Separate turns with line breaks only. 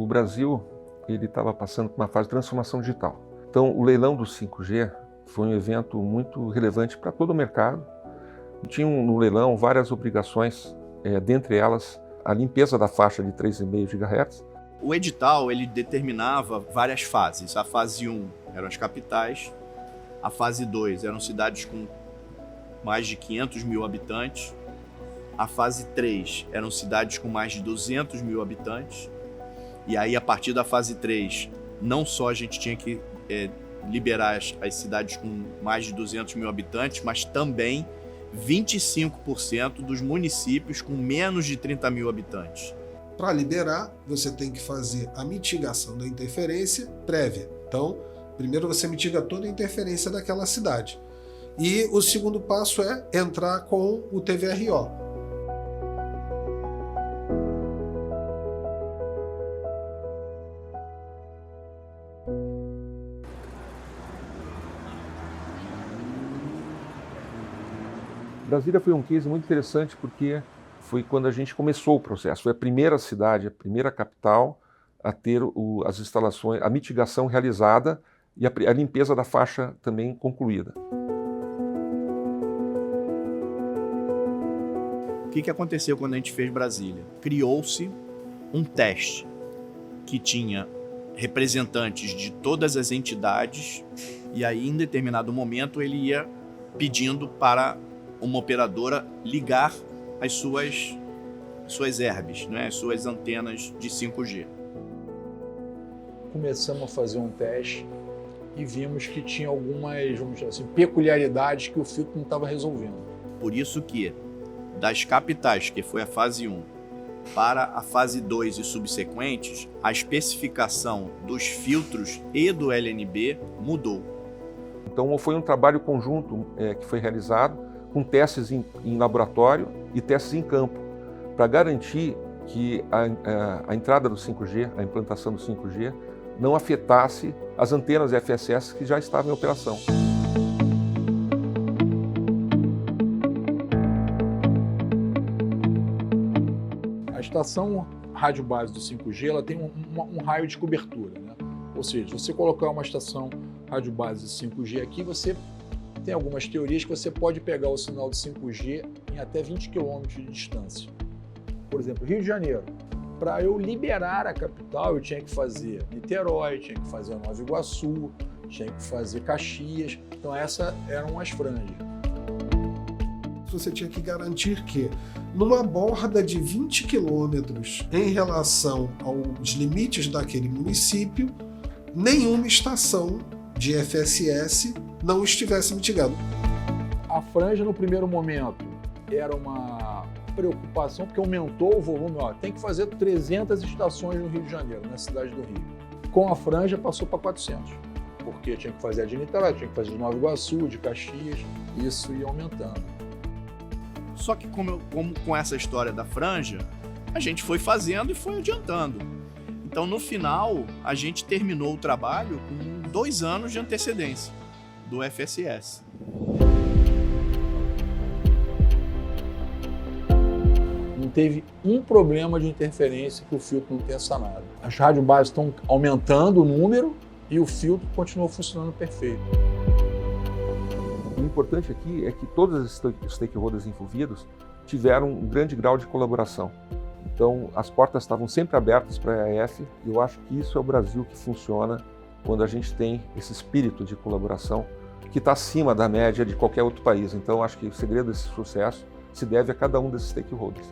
O Brasil estava passando por uma fase de transformação digital. Então, o leilão do 5G foi um evento muito relevante para todo o mercado. Tinha no leilão várias obrigações, dentre elas a limpeza da faixa de 3,5 GHz.
O edital ele determinava várias fases. A fase 1 eram as capitais, a fase 2 eram cidades com mais de 500 mil habitantes, a fase 3 eram cidades com mais de 200 mil habitantes, e aí a partir da fase 3, não só a gente tinha que liberar as cidades com mais de 200 mil habitantes, mas também 25% dos municípios com menos de 30 mil habitantes.
Para liberar, você tem que fazer a mitigação da interferência prévia. Então, primeiro você mitiga toda a interferência daquela cidade. E o segundo passo é entrar com o TVRO.
Brasília foi um case muito interessante porque foi quando a gente começou o processo. Foi a primeira cidade, a primeira capital a ter as instalações, a mitigação realizada e a limpeza da faixa também concluída.
O que aconteceu quando a gente fez Brasília? Criou-se um teste que tinha representantes de todas as entidades e aí, em determinado momento, ele ia pedindo para uma operadora ligar as suas herbes, né? As suas antenas de 5G.
Começamos a fazer um teste e vimos que tinha algumas, vamos dizer assim, peculiaridades que o filtro não estava resolvendo.
Por isso que, das capitais, que foi a fase 1, para a fase 2 e subsequentes, a especificação dos filtros e do LNB mudou.
Então foi um trabalho conjunto que foi realizado com testes em laboratório e testes em campo, para garantir que a entrada do 5G, a implantação do 5G, não afetasse as antenas FSS que já estavam em operação.
A estação rádio base do 5G ela tem um raio de cobertura, né? Ou seja, se você colocar uma estação rádio base 5G aqui, você tem algumas teorias que você pode pegar o sinal de 5G em até 20 km de distância. Por exemplo, Rio de Janeiro. Para eu liberar a capital, eu tinha que fazer Niterói, tinha que fazer Nova Iguaçu, tinha que fazer Caxias. Então essas eram as franjas.
Você tinha que garantir que, numa borda de 20 quilômetros em relação aos limites daquele município, nenhuma estação de FSS não estivesse mitigada.
A franja, no primeiro momento, era uma preocupação, porque aumentou o volume. Tem que fazer 300 estações no Rio de Janeiro, na cidade do Rio. Com a franja, passou para 400, porque tinha que fazer a de Niterói, tinha que fazer de Nova Iguaçu, de Caxias, isso ia aumentando.
Só que como com essa história da franja, a gente foi fazendo e foi adiantando. Então, no final, a gente terminou o trabalho com 2 anos de antecedência do FSS.
Não teve um problema de interferência que o filtro não tenha sanado. As radiobases estão aumentando o número e o filtro continuou funcionando perfeito.
O importante aqui é que todos os stakeholders envolvidos tiveram um grande grau de colaboração. Então, as portas estavam sempre abertas para a EF e eu acho que isso é o Brasil que funciona quando a gente tem esse espírito de colaboração que está acima da média de qualquer outro país. Então, acho que o segredo desse sucesso se deve a cada um desses stakeholders.